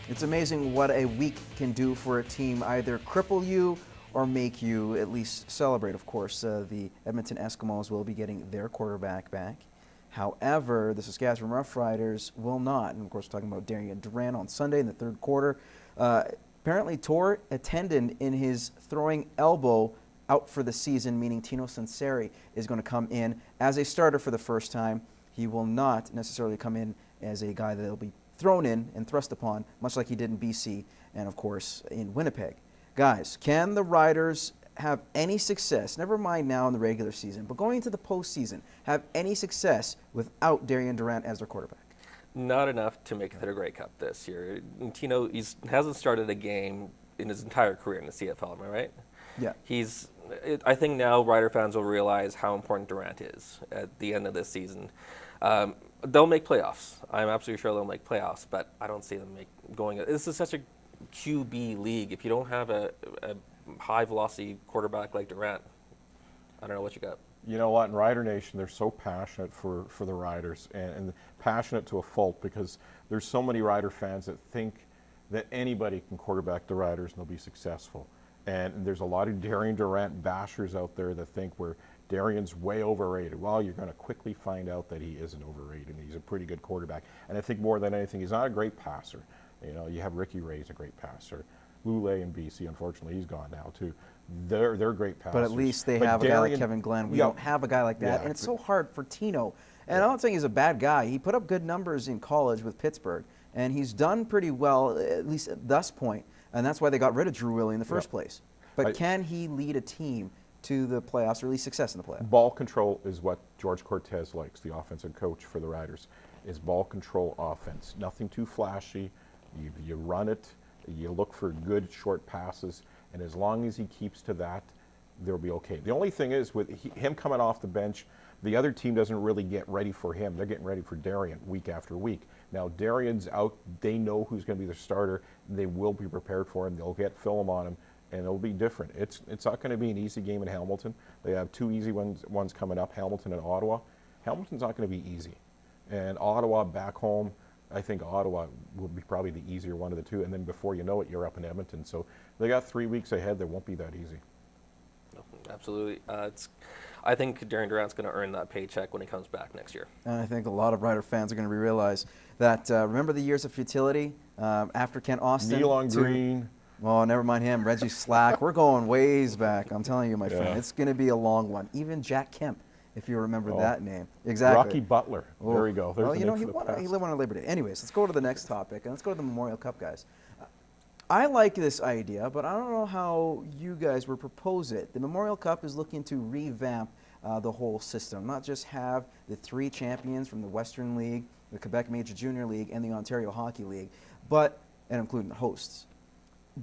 It's amazing what a week can do for a team, either cripple you or make you at least celebrate. Of course, the Edmonton Eskimos will be getting their quarterback back. However, the Saskatchewan Roughriders will not. And of course, we're talking about Darian Durant on Sunday in the third quarter. Apparently tore a tendon in his throwing elbow, out for the season, meaning Tino Sunseri is going to come in as a starter for the first time. He will not necessarily come in as a guy that will be thrown in and thrust upon, much like he did in BC and, of course, in Winnipeg. Guys, can the Riders have any success, never mind now in the regular season, but going into the postseason, have any success without Darian Durant as their quarterback? Not enough to make it to the Grey Cup this year. Tino hasn't started a game in his entire career in the CFL, am I right? Yeah. I think now Rider fans will realize how important Durant is at the end of this season. They'll make playoffs. I'm absolutely sure they'll make playoffs, but I don't see them going. This is such a QB league. If you don't have a high-velocity quarterback like Durant, I don't know what you got. You know what, in Rider Nation, they're so passionate for the Riders, and passionate to a fault, because there's so many Rider fans that think that anybody can quarterback the Riders and they'll be successful. And there's a lot of Darian Durant bashers out there that think Darian's way overrated. Well, you're going to quickly find out that he isn't overrated. He's a pretty good quarterback. And I think more than anything, he's not a great passer. You know, you have Ricky Ray's a great passer. Lule in BC, unfortunately, he's gone now too. They're great passers. But at least they have a guy like Kevin Glenn. We don't have a guy like that. And it's so hard for Tino. And I'm not saying he's a bad guy. He put up good numbers in college with Pittsburgh. And he's done pretty well, at least at this point. And that's why they got rid of Drew Willie in the first place. But can he lead a team to the playoffs, or at least success in the playoffs? Ball control is what George Cortez likes, the offensive coach for the Riders, is ball control offense. Nothing too flashy. You run it. You look for good short passes. And as long as he keeps to that, they'll be okay. The only thing is, with him coming off the bench, the other team doesn't really get ready for him. They're getting ready for Darian week after week. Now, Darian's out. They know who's going to be the starter. They will be prepared for him. They'll get film on him, and it'll be different. It's not going to be an easy game in Hamilton. They have two easy ones coming up, Hamilton and Ottawa. Hamilton's not going to be easy. And Ottawa back home, I think Ottawa will be probably the easier one of the two. And then before you know it, you're up in Edmonton. So they got 3 weeks ahead that won't be that easy. Absolutely. I think Darian Durant's going to earn that paycheck when he comes back next year. And I think a lot of Rider fans are going to realize that, remember the years of futility after Kent Austin? Neil on Green. Well, never mind him. Reggie Slack. We're going ways back. I'm telling you, my friend. It's going to be a long one. Even Jack Kemp, if you remember that name. Exactly. Rocky Butler. Oh. There we go. There's well, you know, he lived on a Labor Day. Anyways, let's go to the next topic, and let's go to the Memorial Cup, guys. I like this idea, but I don't know how you guys would propose it. The Memorial Cup is looking to revamp the whole system, not just have the 3 champions from the Western League, the Quebec Major Junior League, and the Ontario Hockey League, and including the hosts,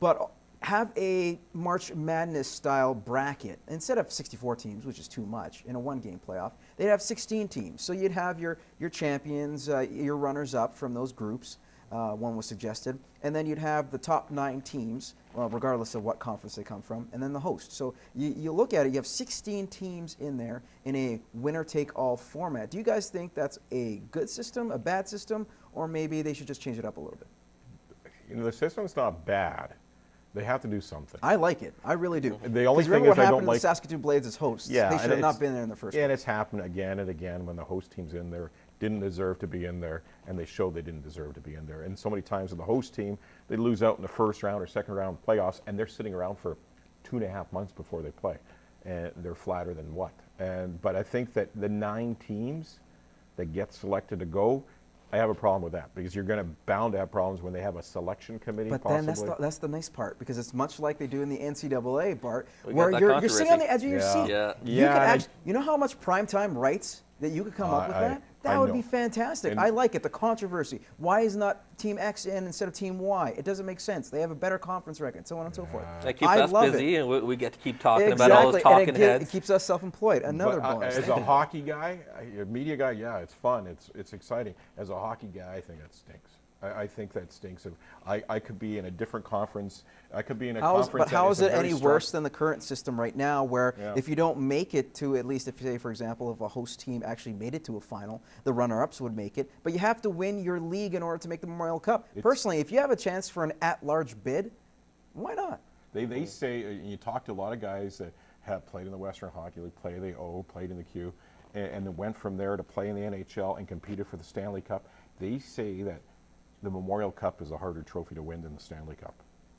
but have a March Madness style bracket. Instead of 64 teams, which is too much in a one-game playoff, they'd have 16 teams. So you'd have your champions, your runners-up from those groups. One was suggested, and then you'd have the top 9 teams, regardless of what conference they come from, and then the host. So you look at it, you have 16 teams in there in a winner-take-all format. Do you guys think that's a good system, a bad system, or maybe they should just change it up a little bit? You know, the system's not bad. They have to do something. I like it. I really do. The only thing is I don't like the Saskatoon Blades as hosts. Yeah, they should have not been there in the first place. And it's happened again and again when the host team's in there, didn't deserve to be in there, and they showed they didn't deserve to be in there. And so many times with the host team, they lose out in the first round or second round playoffs, and they're sitting around for 2.5 months before they play. And they're flatter than what? But I think that the 9 teams that get selected to go, I have a problem with that, because you're going to bound to have problems when they have a selection committee. But possibly. Then that's the nice part, because it's much like they do in the NCAA, Bart, where you're sitting on the edge of your seat. You know how much primetime rights that you could come up with that? That would be fantastic. And I like it. The controversy. Why is not Team X in instead of Team Y? It doesn't make sense. They have a better conference record, so on and so forth. That keeps us busy, and we get to keep talking about all those talking heads. It keeps us self-employed. Another bonus. As a hockey guy, a media guy, yeah, it's fun. It's exciting. As a hockey guy, I think it stinks. I think that stinks. I could be in a different conference. I could be in a But conference. how that is a it very any strong- worse than the current system right now, where Yeah. if you don't make it to, at least if, say, for example, if a host team actually made it to a final, the runner-ups would make it, but you have to win your league in order to make the Memorial Cup. Personally, if you have a chance for an at-large bid, why not? They say, you talk to a lot of guys that have played in the Western Hockey League, played the O, played in the Q, and then went from there to play in the NHL and competed for the Stanley Cup. They say that the Memorial Cup is a harder trophy to win than the Stanley Cup.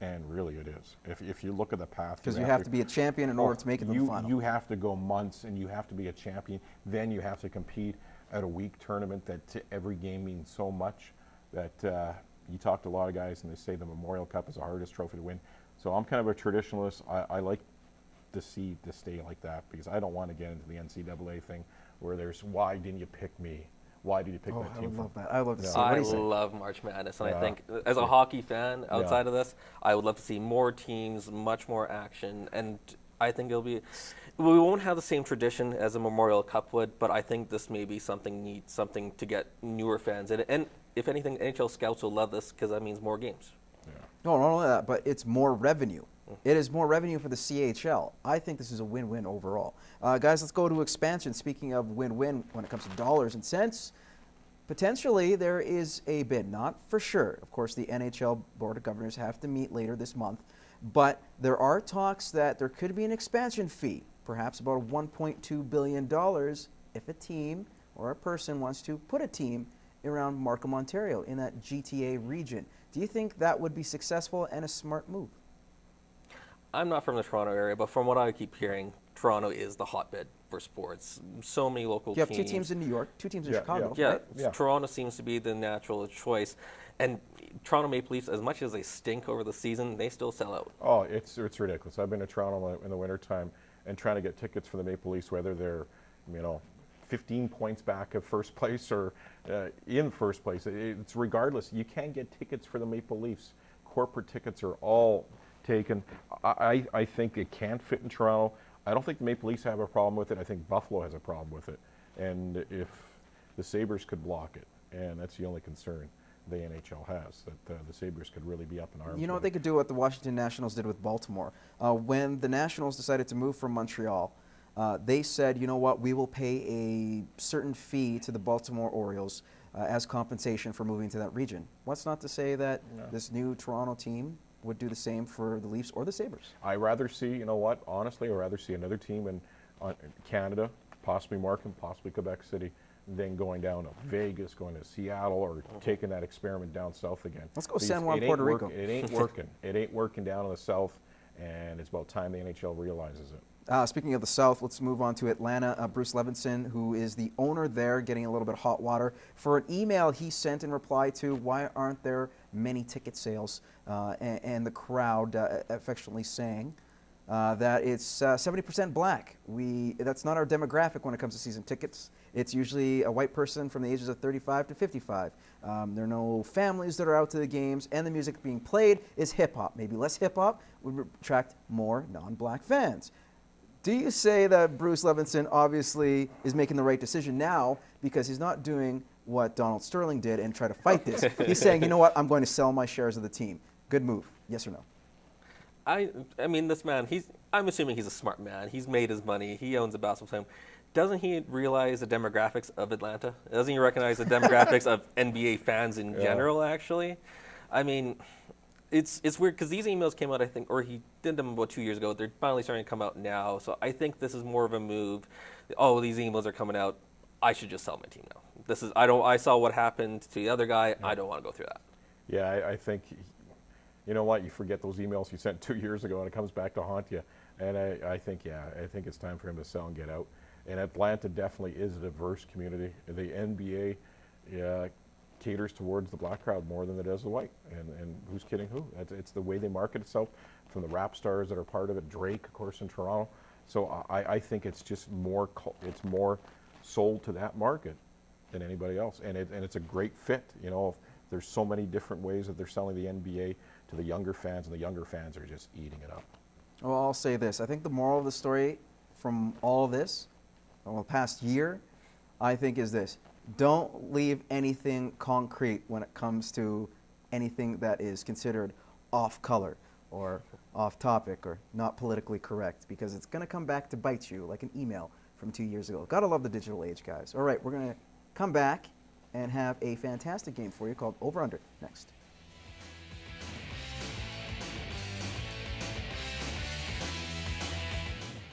And really it is. If you look at the path. Because you have to be a champion in order to make it to the final. You have to go months and you have to be a champion. Then you have to compete at a week tournament that every game means so much that you talk to a lot of guys and they say the Memorial Cup is the hardest trophy to win. So I'm kind of a traditionalist. I like to see to stay like that because I don't want to get into the NCAA thing where there's why didn't you pick me? Why did you pick that I team? would love that. I would love to see it. I What do you say? love March Madness, and I Yeah. think as a hockey fan outside of this, I would love to see more teams, much more action, and I think it'll be. We won't have the same tradition as a Memorial Cup would, but I think this may be something neat, something to get newer fans in it. And if anything, NHL scouts will love this because that means more games. No, not only that, but it's more revenue. It is more revenue for the CHL. I think this is a win-win overall. Guys, let's go to expansion. Speaking of win-win when it comes to dollars and cents, potentially there is a bid. Not for sure. Of course, the NHL Board of Governors have to meet later this month. But there are talks that there could be an expansion fee, perhaps about $1.2 billion if a team or a person wants to put a team around Markham, Ontario, in that GTA region. Do you think that would be successful and a smart move? I'm not from the Toronto area, but from what I keep hearing, Toronto is the hotbed for sports. So many local You have teams. two teams in New York, two teams in Yeah, Chicago. Yeah, Right? Yeah. Toronto seems to be the natural choice. And Toronto Maple Leafs, as much as they stink over the season, they still sell out. Oh, it's ridiculous. I've been to Toronto in the wintertime and trying to get tickets for the Maple Leafs, whether they're, 15 points back of first place or in first place. It's regardless. You can't get tickets for the Maple Leafs. Corporate tickets are all taken. I think it can't fit in Toronto. I don't think the Maple Leafs have a problem with it. I think Buffalo has a problem with it. And if the Sabres could block it, and that's the only concern the NHL has, that the Sabres could really be up in arms. You know what with they could do what the Washington Nationals did with Baltimore? When the Nationals decided to move from Montreal, they said, you know what, we will pay a certain fee to the Baltimore Orioles as compensation for moving to that region. What's not to say that this new Toronto team would do the same for the Leafs or the Sabres? I rather see, honestly, I'd rather see another team in Canada, possibly Markham, possibly Quebec City, than going down to Vegas, going to Seattle, or taking that experiment down south again. Let's go Because San Juan, it ain't Puerto Rico. It ain't working. It ain't working down in the south, and it's about time the NHL realizes it. Speaking of the South, let's move on to Atlanta. Bruce Levenson, who is the owner there, getting a little bit of hot water for an email he sent in reply to why aren't there many ticket sales, and the crowd affectionately saying that it's 70% black. That's not our demographic when it comes to season tickets. It's usually a white person from the ages of 35 to 55. There are no families that are out to the games, and the music being played is hip-hop. Maybe less hip-hop would attract more non-black fans. Do you say that Bruce Levenson obviously is making the right decision now because he's not doing what Donald Sterling did and try to fight this? He's saying, you know what, I'm going to sell my shares of the team. Good move. Yes or no? I mean, this man, I'm assuming he's a smart man. He's made his money. He owns a basketball team. Doesn't he realize the demographics of Atlanta? Doesn't he recognize the demographics of NBA fans in general, actually? I mean, it's weird because these emails came out, I think, or he did them about 2 years ago. They're finally starting to come out now. So I think this is more of a move. Oh, these emails are coming out. I should just sell my team now. I saw what happened to the other guy. I don't want to go through that. Yeah, I think, you know what, you forget those emails you sent 2 years ago and it comes back to haunt you. And I think it's time for him to sell and get out. And Atlanta definitely is a diverse community. The NBA caters towards the black crowd more than it does the white. And who's kidding who? It's the way they market itself, from the rap stars that are part of it. Drake, of course, in Toronto. So I think it's just more sold to that market than anybody else. And it's a great fit. There's so many different ways that they're selling the NBA to the younger fans, and the younger fans are just eating it up. Well, I'll say this. I think the moral of the story from all of this, from the past year, I think is this. don't leave anything concrete when it comes to anything that is considered off color or off topic or not politically correct, because it's going to come back to bite you like an email from 2 years ago. Gotta love the digital age, guys. All right, we're going to come back and have a fantastic game for you called Over Under next.